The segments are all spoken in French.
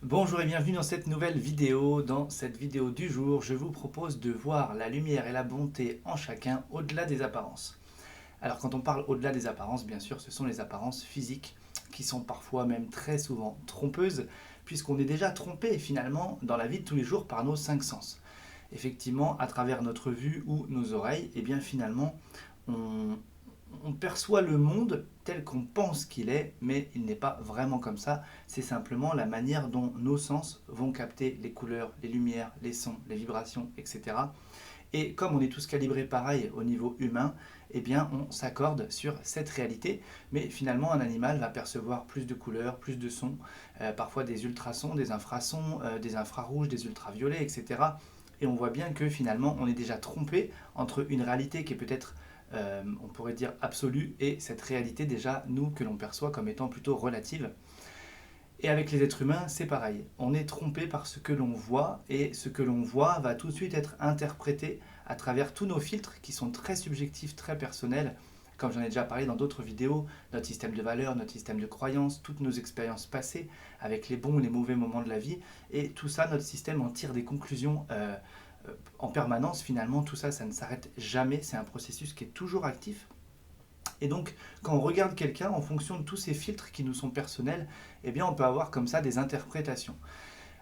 Bonjour et bienvenue dans cette nouvelle vidéo. Dans cette vidéo du jour, je vous propose de voir la lumière et la bonté en chacun au-delà des apparences. Alors quand on parle au-delà des apparences, bien sûr, ce sont les apparences physiques qui sont parfois même très souvent trompeuses, puisqu'on est déjà trompé finalement dans la vie de tous les jours par nos cinq sens. Effectivement, à travers notre vue ou nos oreilles, et bien finalement, on, on perçoit le monde tel qu'on pense qu'il est, mais il n'est pas vraiment comme ça. C'est simplement la manière dont nos sens vont capter les couleurs, les lumières, les sons, les vibrations, etc. Et comme on est tous calibrés pareil au niveau humain, eh bien on s'accorde sur cette réalité. Mais finalement, un animal va percevoir plus de couleurs, plus de sons, parfois des ultrasons, des infrasons, des infrarouges, des ultraviolets, etc. Et on voit bien que finalement, on est déjà trompé entre une réalité qui est peut-être, on pourrait dire, absolue, et cette réalité déjà, nous, que l'on perçoit comme étant plutôt relative. Et avec les êtres humains, c'est pareil. On est trompé par ce que l'on voit, et ce que l'on voit va tout de suite être interprété à travers tous nos filtres qui sont très subjectifs, très personnels. Comme j'en ai déjà parlé dans d'autres vidéos, notre système de valeurs, notre système de croyances, toutes nos expériences passées, avec les bons et les mauvais moments de la vie, et tout ça, notre système en tire des conclusions en permanence. Finalement, tout ça, ça ne s'arrête jamais. C'est un processus qui est toujours actif. Et donc, quand on regarde quelqu'un en fonction de tous ces filtres qui nous sont personnels, eh bien, on peut avoir comme ça des interprétations.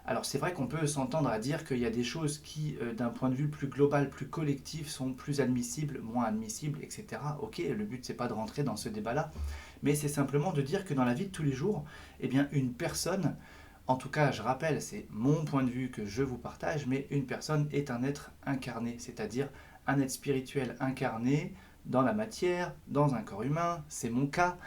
Alors, c'est vrai qu'on peut s'entendre à dire qu'il y a des choses qui, d'un point de vue plus global, plus collectif, sont plus admissibles, moins admissibles, etc. Ok, le but, c'est pas de rentrer dans ce débat-là, mais c'est simplement de dire que dans la vie de tous les jours, eh bien, une personne, en tout cas, je rappelle, c'est mon point de vue que je vous partage, mais une personne est un être incarné, c'est-à-dire un être spirituel incarné dans la matière, dans un corps humain, c'est mon cas.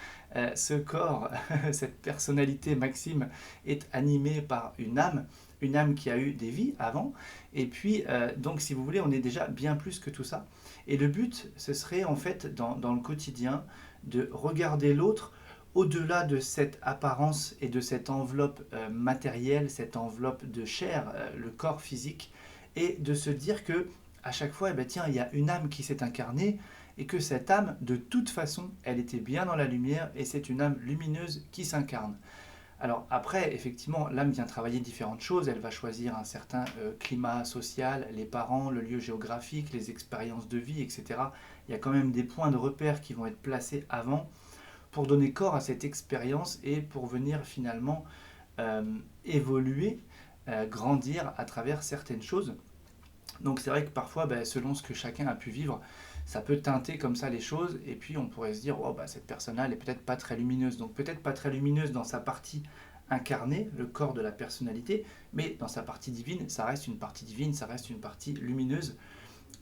Ce corps, cette personnalité Maxime, est animé par une âme qui a eu des vies avant. Et puis, donc, si vous voulez, on est déjà bien plus que tout ça. Et le but, ce serait en fait, dans le quotidien, de regarder l'autre au-delà de cette apparence et de cette enveloppe matérielle, cette enveloppe de chair, le corps physique, et de se dire que à chaque fois, eh ben, tiens, il y a une âme qui s'est incarnée, et que cette âme, de toute façon, elle était bien dans la lumière, et c'est une âme lumineuse qui s'incarne. Alors après, effectivement, l'âme vient travailler différentes choses, elle va choisir un certain climat social, les parents, le lieu géographique, les expériences de vie, etc. Il y a quand même des points de repère qui vont être placés avant pour donner corps à cette expérience et pour venir finalement euh, évoluer, grandir à travers certaines choses. Donc c'est vrai que parfois, ben, selon ce que chacun a pu vivre, ça peut teinter comme ça les choses, et puis on pourrait se dire, oh, bah, cette personne-là, elle est peut-être pas très lumineuse. Donc peut-être pas très lumineuse dans sa partie incarnée, le corps de la personnalité, mais dans sa partie divine, ça reste une partie divine, ça reste une partie lumineuse.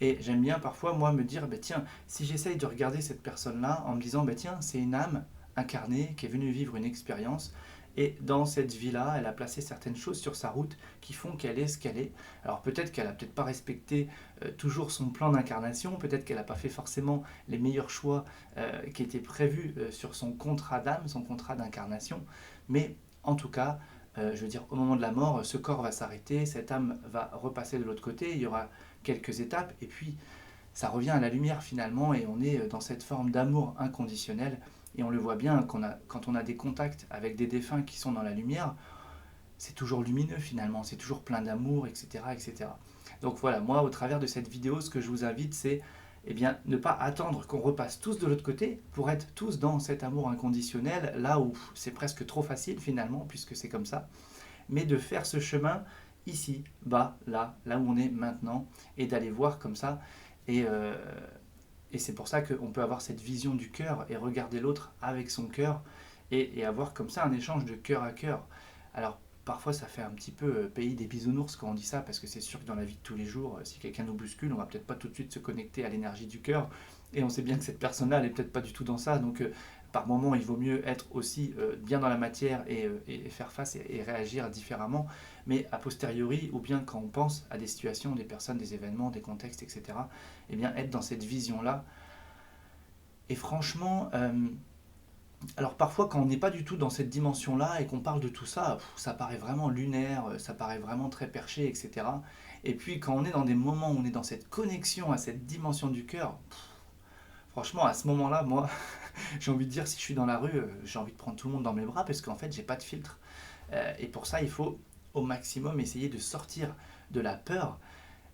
Et j'aime bien parfois, moi, me dire, bah, tiens, si j'essaye de regarder cette personne-là en me disant, bah, tiens, c'est une âme incarnée qui est venue vivre une expérience, et dans cette vie-là, elle a placé certaines choses sur sa route qui font qu'elle est ce qu'elle est. Alors peut-être qu'elle n'a peut-être pas respecté toujours son plan d'incarnation, peut-être qu'elle n'a pas fait forcément les meilleurs choix qui étaient prévus sur son contrat d'âme, son contrat d'incarnation, mais en tout cas, je veux dire, au moment de la mort, ce corps va s'arrêter, cette âme va repasser de l'autre côté, il y aura quelques étapes, et puis ça revient à la lumière finalement, et on est dans cette forme d'amour inconditionnel, et on le voit bien quand on a des contacts avec des défunts qui sont dans la lumière, c'est toujours lumineux finalement, c'est toujours plein d'amour, etc., etc. Donc voilà, moi au travers de cette vidéo, ce que je vous invite, c'est eh bien, ne pas attendre qu'on repasse tous de l'autre côté pour être tous dans cet amour inconditionnel, là où c'est presque trop facile finalement, puisque c'est comme ça, mais de faire ce chemin ici, bas, là où on est maintenant, et d'aller voir comme ça. Et, euh, et c'est pour ça qu'on peut avoir cette vision du cœur et regarder l'autre avec son cœur et avoir comme ça un échange de cœur à cœur. Alors parfois ça fait un petit peu pays des bisounours quand on dit ça, parce que c'est sûr que dans la vie de tous les jours, si quelqu'un nous bouscule, on va peut-être pas tout de suite se connecter à l'énergie du cœur, et on sait bien que cette personne-là, elle est peut-être pas du tout dans ça, donc par moment il vaut mieux être aussi bien dans la matière et faire face et réagir différemment, mais a posteriori, ou bien quand on pense à des situations, des personnes, des événements, des contextes, etc., eh bien être dans cette vision-là. Et franchement, alors parfois quand on n'est pas du tout dans cette dimension-là et qu'on parle de tout ça, ça paraît vraiment lunaire, ça paraît vraiment très perché, etc. Et puis quand on est dans des moments où on est dans cette connexion à cette dimension du cœur, franchement à ce moment-là, moi, j'ai envie de dire, si je suis dans la rue, j'ai envie de prendre tout le monde dans mes bras, parce qu'en fait j'ai pas de filtre. Et pour ça, il faut au maximum essayer de sortir de la peur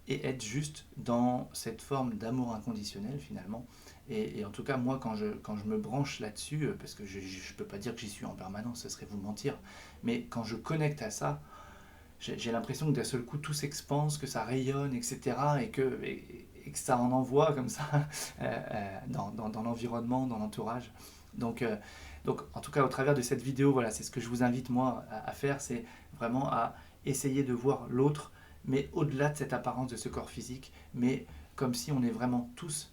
et être juste dans cette forme d'amour inconditionnel finalement. Et en tout cas, moi, quand je me branche là-dessus, parce que je ne peux pas dire que j'y suis en permanence, ce serait vous mentir, mais quand je connecte à ça, j'ai l'impression que d'un seul coup, tout s'expanse, que ça rayonne, etc. Et que ça en envoie comme ça dans l'environnement, dans l'entourage. Donc, euh, donc, en tout cas, au travers de cette vidéo, voilà, c'est ce que je vous invite, moi, à faire, c'est vraiment à essayer de voir l'autre, mais au-delà de cette apparence de ce corps physique, mais comme si on est vraiment tous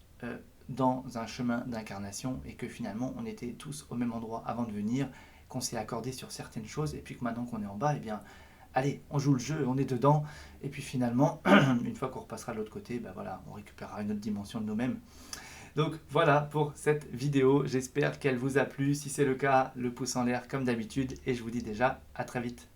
dans un chemin d'incarnation et que finalement, on était tous au même endroit avant de venir, qu'on s'est accordé sur certaines choses, et puis que maintenant qu'on est en bas, eh bien, allez, on joue le jeu, on est dedans, et puis finalement, une fois qu'on repassera de l'autre côté, ben voilà, on récupérera une autre dimension de nous-mêmes. Donc voilà pour cette vidéo, j'espère qu'elle vous a plu. Si c'est le cas, le pouce en l'air comme d'habitude, et je vous dis déjà à très vite.